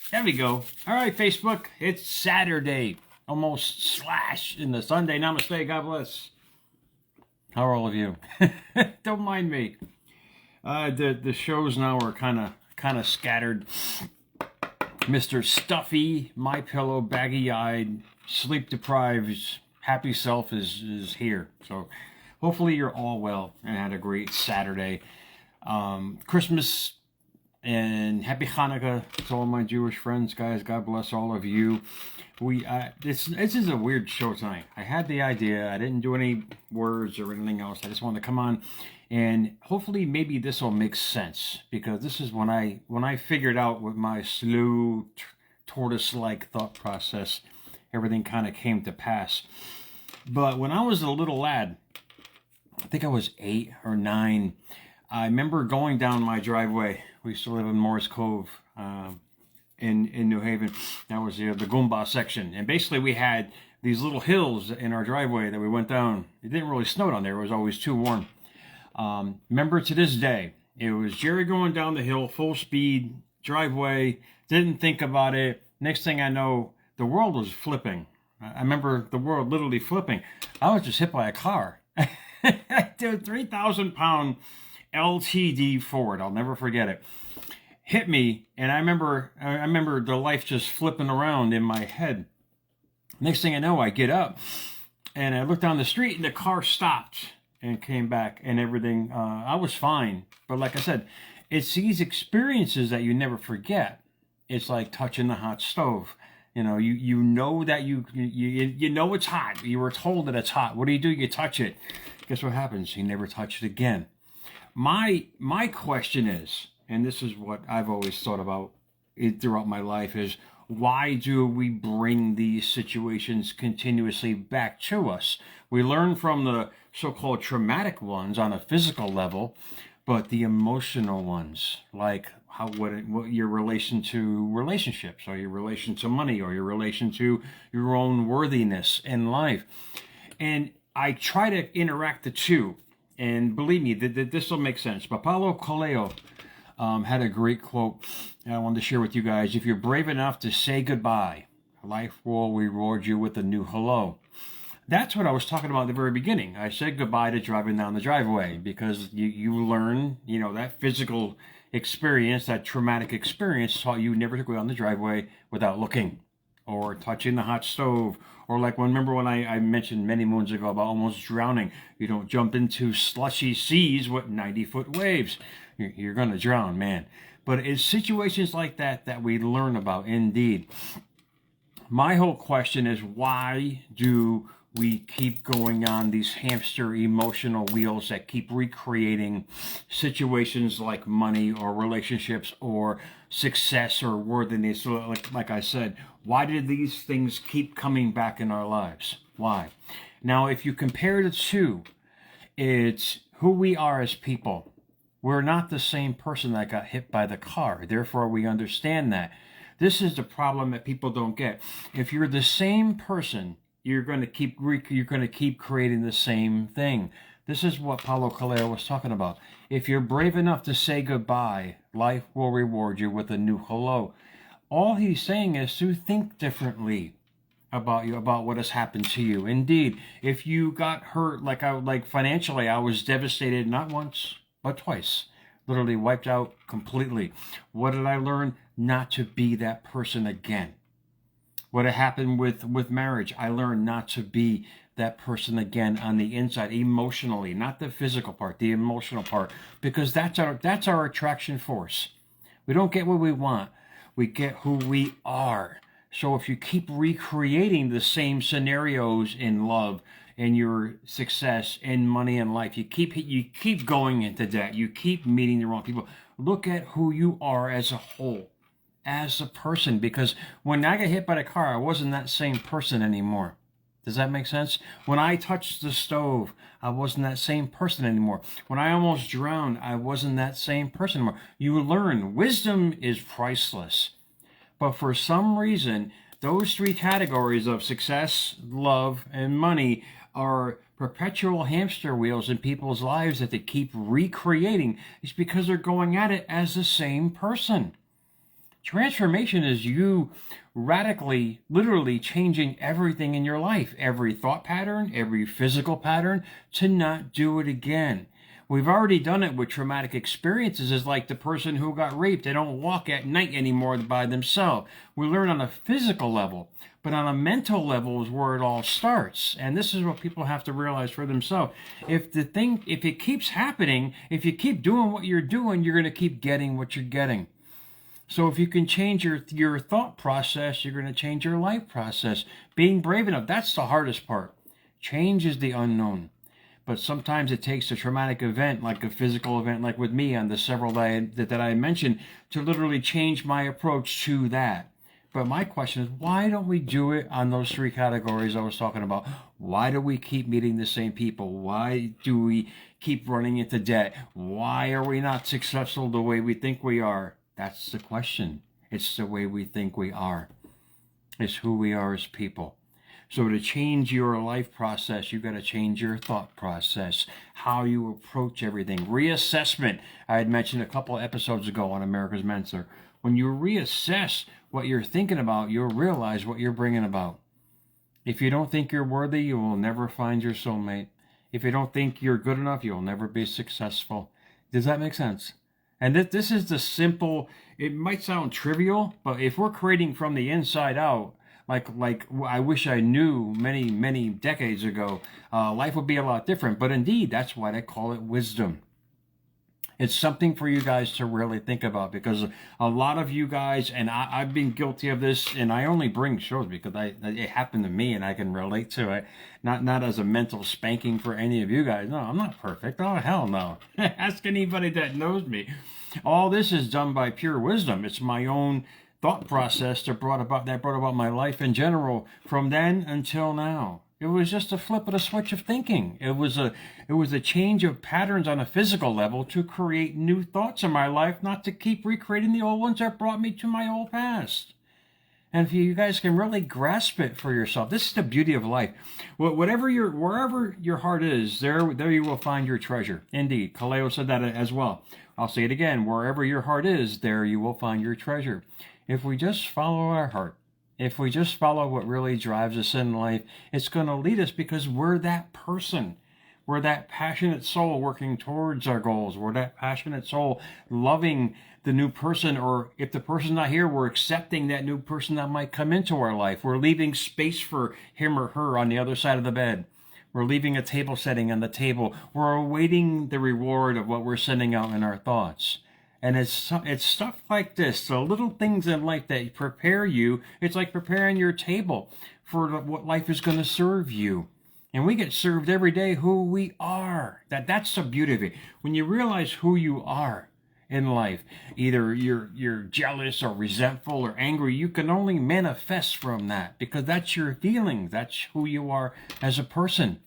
There we go. All right, Facebook. It's Saturday, almost slash in the Sunday. Namaste. God bless. How are all of you? Don't mind me. The shows now are kind of scattered. Mr. Stuffy, My Pillow, baggy-eyed, sleep-deprived, happy self is here. So hopefully you're all well and had a great Saturday. Christmas and happy Hanukkah to all my Jewish friends, guys. God bless all of you. This is a weird show tonight. I had the idea. I didn't do any words or anything else. I just wanted to come on, and hopefully maybe this will make sense, because this is when I figured out with my slow tortoise-like thought process, everything kind of came to pass. But when I was a little lad, I think I was 8 or 9. I remember going down my driveway. We used to live in Morris Cove in New Haven. That was the Goomba section. And basically we had these little hills in our driveway that we went down. It didn't really snow down there. It was always too warm. Remember to this day, it was Jerry going down the hill, full speed, driveway, didn't think about it. Next thing I know, the world was flipping. I remember the world literally flipping. I was just hit by a car. Dude, 3,000-pound LTD Ford. I'll never forget it. Hit me, and I remember the life just flipping around in my head. Next thing I know, I get up, and I look down the street, and the car stopped and came back, and everything. I was fine, but like I said, it's these experiences that you never forget. It's like touching the hot stove. You know, you know that you know it's hot. You were told that it's hot. What do? You touch it. Guess what happens? You never touch it again. My question is, and this is what I've always thought about throughout my life, is why do we bring these situations continuously back to us? We learn from the so-called traumatic ones on a physical level, but the emotional ones, like what your relation to relationships, or your relation to money, or your relation to your own worthiness in life. And I try to interact the two, and believe me, this will make sense. But Paulo Coelho had a great quote I wanted to share with you guys. If you're brave enough to say goodbye, life will reward you with a new hello. That's what I was talking about at the very beginning. I said goodbye to driving down the driveway, because you learn, that physical experience, that traumatic experience taught you never to go down the driveway without looking, or touching the hot stove, or remember when I mentioned many moons ago about almost drowning. You don't jump into slushy seas with 90-foot waves. You're going to drown, man. But it's situations like that we learn about, indeed. My whole question is, why do we keep going on these hamster emotional wheels that keep recreating situations like money or relationships or success or worthiness? So like I said, why did these things keep coming back in our lives? Why? Now, if you compare the two, it's who we are as people. We're not the same person that got hit by the car. Therefore, we understand that. This is the problem that people don't get. If you're the same person, you're going to keep creating the same thing. This is what Paulo Coelho was talking about. If you're brave enough to say goodbye, life will reward you with a new hello. All he's saying is to think differently about what has happened to you. Indeed, if you got hurt, like financially, I was devastated not once but twice. Literally wiped out completely. What did I learn? Not to be that person again. What had happened with marriage, I learned not to be that person again on the inside, emotionally, not the physical part, the emotional part, because that's our attraction force. We don't get what we want. We get who we are. So if you keep recreating the same scenarios in love, in your success, in money, and life, you keep going into debt. You keep meeting the wrong people. Look at who you are as a whole, as a person, because when I got hit by the car, I wasn't that same person anymore. Does that make sense? When I touched the stove, I wasn't that same person anymore. When I almost drowned, I wasn't that same person anymore. You learn. Wisdom is priceless. But for some reason, those three categories of success, love, and money are perpetual hamster wheels in people's lives that they keep recreating. It's because they're going at it as the same person. Transformation is you radically, literally changing everything in your life, every thought pattern, every physical pattern, to not do it again. We've already done it with traumatic experiences. It's like the person who got raped. They don't walk at night anymore by themselves. We learn on a physical level, but on a mental level is where it all starts. And this is what people have to realize for themselves. If it keeps happening, if you keep doing what you're doing, you're going to keep getting what you're getting. So if you can change your thought process, you're going to change your life process. Being brave enough, that's the hardest part. Change is the unknown. But sometimes it takes a traumatic event, like a physical event, like with me on the several that I mentioned, to literally change my approach to that. But my question is, why don't we do it on those three categories I was talking about? Why do we keep meeting the same people? Why do we keep running into debt? Why are we not successful the way we think we are? That's the question. It's the way we think we are. It's who we are as people. So to change your life process, you got to change your thought process, how you approach everything. Reassessment, I had mentioned a couple of episodes ago on America's Mentor. When you reassess what you're thinking about, you'll realize what you're bringing about. If you don't think you're worthy, you will never find your soulmate. If you don't think you're good enough, you'll never be successful. Does that make sense? And this is the simple, it might sound trivial, but if we're creating from the inside out, like I wish I knew many decades ago, life would be a lot different. But indeed, that's why they call it wisdom. It's something for you guys to really think about, because a lot of you guys, and I've been guilty of this, and I only bring shows because it happened to me and I can relate to it. Not as a mental spanking for any of you guys. No, I'm not perfect. Oh, hell no. Ask anybody that knows me. All this is done by pure wisdom. It's my own thought process that brought about my life in general from then until now. It was just a flip of the switch of thinking. It was a change of patterns on a physical level to create new thoughts in my life, not to keep recreating the old ones that brought me to my old past. And if you guys can really grasp it for yourself, this is the beauty of life. Wherever your heart is, there you will find your treasure. Indeed, Kaleo said that as well. I'll say it again. Wherever your heart is, there you will find your treasure. If we just follow our heart, if we just follow what really drives us in life, it's going to lead us, because we're that person. We're that passionate soul working towards our goals. We're that passionate soul loving the new person, or if the person's not here, we're accepting that new person that might come into our life. We're leaving space for him or her on the other side of the bed. We're leaving a table setting on the table. We're awaiting the reward of what we're sending out in our thoughts. And it's stuff like this, the little things in life that prepare you. It's like preparing your table for what life is going to serve you. And we get served every day who we are. That's the beauty of it. When you realize who you are in life, either you're jealous or resentful or angry, you can only manifest from that, because that's your feelings. That's who you are as a person.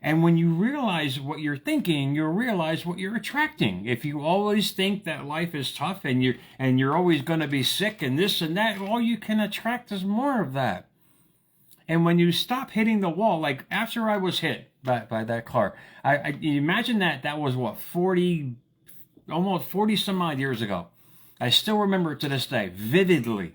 And when you realize what you're thinking, you'll realize what you're attracting. If you always think that life is tough and you're always going to be sick and this and that, all you can attract is more of that. And when you stop hitting the wall, like after I was hit by that car, I imagine that was what, almost 40 some odd years ago. I still remember it to this day vividly.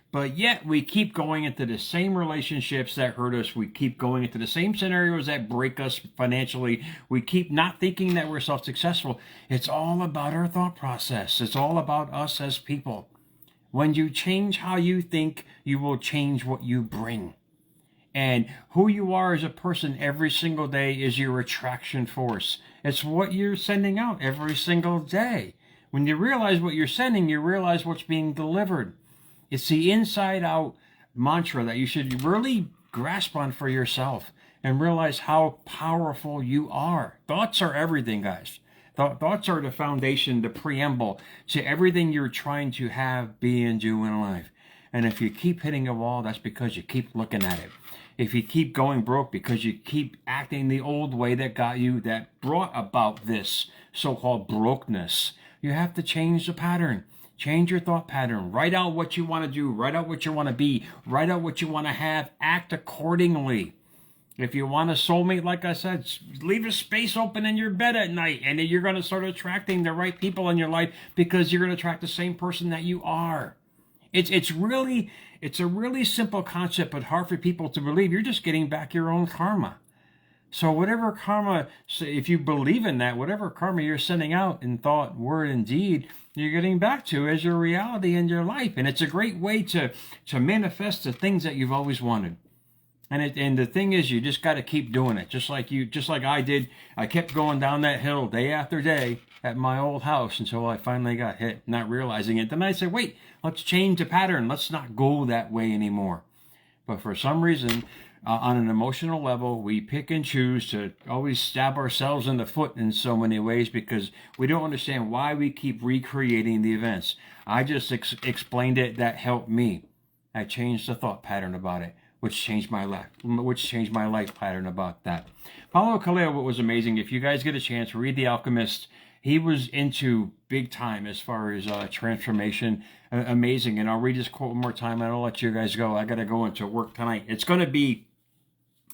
But yet we keep going into the same relationships that hurt us. We keep going into the same scenarios that break us financially. We keep not thinking that we're self-successful. It's all about our thought process. It's all about us as people. When you change how you think, you will change what you bring. And who you are as a person every single day is your attraction force. It's what you're sending out every single day. When you realize what you're sending, you realize what's being delivered. It's the inside out mantra that you should really grasp on for yourself and realize how powerful you are. Thoughts are everything, guys. Thoughts are the foundation, the preamble to everything you're trying to have, be, and do in life. And if you keep hitting a wall, that's because you keep looking at it. If you keep going broke because you keep acting the old way that got you, that brought about this so-called brokenness, you have to change the pattern. Change your thought pattern. Write out what you want to do. Write out what you want to be. Write out what you want to have. Act accordingly. If you want a soulmate, like I said, leave a space open in your bed at night, and then you're going to start attracting the right people in your life, because you're going to attract the same person that you are. It's a really simple concept, but hard for people to believe. You're just getting back your own karma. So whatever karma, so if you believe in that, whatever karma you're sending out in thought, word, and deed, you're getting back to as your reality in your life. And it's a great way to manifest the things that you've always wanted. And the thing is, you just got to keep doing it. Just like I did. I kept going down that hill day after day at my old house until I finally got hit, not realizing it. Then I said, wait, let's change the pattern. Let's not go that way anymore. But for some reason, on an emotional level, we pick and choose to always stab ourselves in the foot in so many ways because we don't understand why we keep recreating the events. I just explained it. That helped me. I changed the thought pattern about it, which changed my life pattern about that. Paulo Coelho, what was amazing, if you guys get a chance, read The Alchemist. He was into big time as far as transformation. Amazing. And I'll read this quote one more time and I'll let you guys go. I got to go into work tonight. It's going to be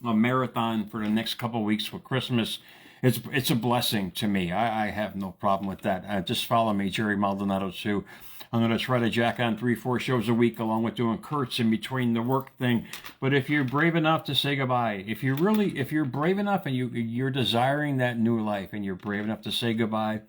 a marathon for the next couple of weeks for Christmas. It's a blessing to me. I have no problem with that. Just follow me, Jerry Maldonado, too. I'm going to try to jack on 3-4 shows a week along with doing Kurt's in between the work thing. But if you're brave enough to say goodbye, if you're brave enough and you're desiring that new life and you're brave enough to say goodbye,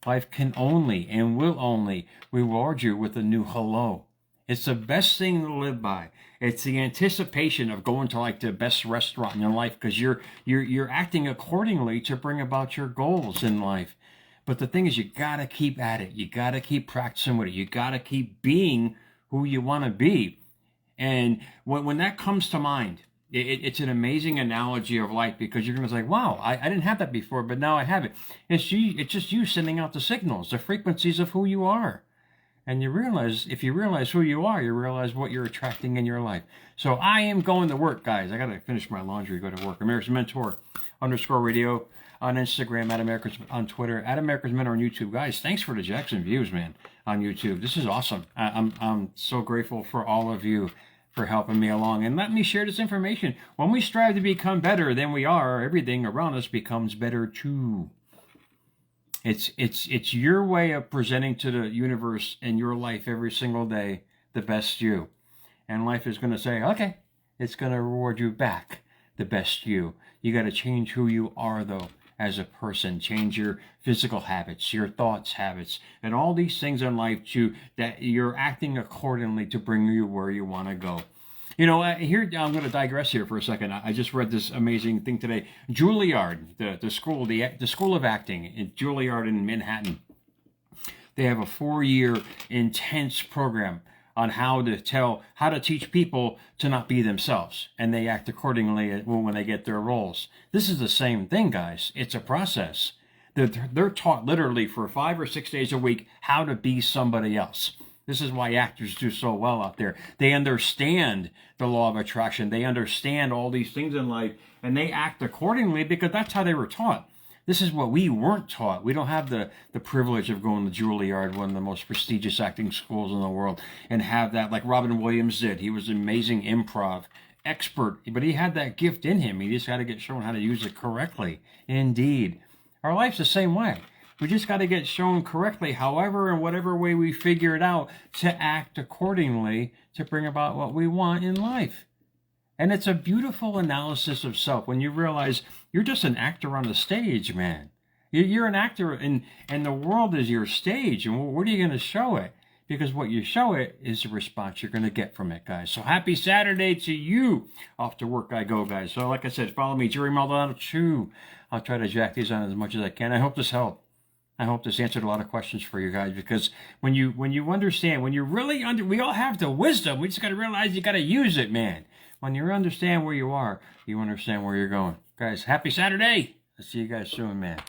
life can only and will only reward you with a new hello. It's the best thing to live by. It's the anticipation of going to like the best restaurant in your life because you're acting accordingly to bring about your goals in life. But the thing is, you got to keep at it. You got to keep practicing with it. You got to keep being who you want to be. And when that comes to mind, it's an amazing analogy of life because you're going to say, wow, I didn't have that before, but now I have it. It's just you sending out the signals, the frequencies of who you are. And you realize, if you realize who you are, you realize what you're attracting in your life. So I am going to work, guys. I got to finish my laundry, go to work. America's Mentor _radio on Instagram, on Twitter, America's Mentor on YouTube. Guys, thanks for the Jackson views, man, on YouTube. This is awesome. I'm so grateful for all of you for helping me along. And let me share this information. When we strive to become better than we are, everything around us becomes better too. It's your way of presenting to the universe and your life every single day the best you. And life is going to say, okay, it's going to reward you back the best you. You got to change who you are, though, as a person. Change your physical habits, your thoughts habits, and all these things in life that you're acting accordingly to bring you where you want to go. You know, here I'm going to digress here for a second. I just read this amazing thing today. Juilliard, the school of acting in Juilliard in Manhattan. They have a 4-year intense program on how to teach people to not be themselves, and they act accordingly when they get their roles. This is the same thing, guys. It's a process. They're taught literally for 5 or 6 days a week how to be somebody else. This is why actors do so well out there. They understand the law of attraction. They understand all these things in life, and they act accordingly because that's how they were taught. This is what we weren't taught. We don't have the privilege of going to Juilliard, one of the most prestigious acting schools in the world, and have that like Robin Williams did. He was an amazing improv expert, but he had that gift in him. He just had to get shown how to use it correctly. Indeed. Our life's the same way. We just got to get shown correctly, however and whatever way we figure it out, to act accordingly to bring about what we want in life. And it's a beautiful analysis of self when you realize you're just an actor on the stage, man. You're an actor, and the world is your stage. And what are you going to show it? Because what you show it is the response you're going to get from it, guys. So happy Saturday to you. Off to work I go, guys. So like I said, follow me, Jerry Maldonado 2. I'll try to jack these on as much as I can. I hope this helped. I hope this answered a lot of questions for you guys, because when you understand, when you really we all have the wisdom. We just got to realize you got to use it, man. When you understand where you are, you understand where you're going. Guys, happy Saturday. I'll see you guys soon, man.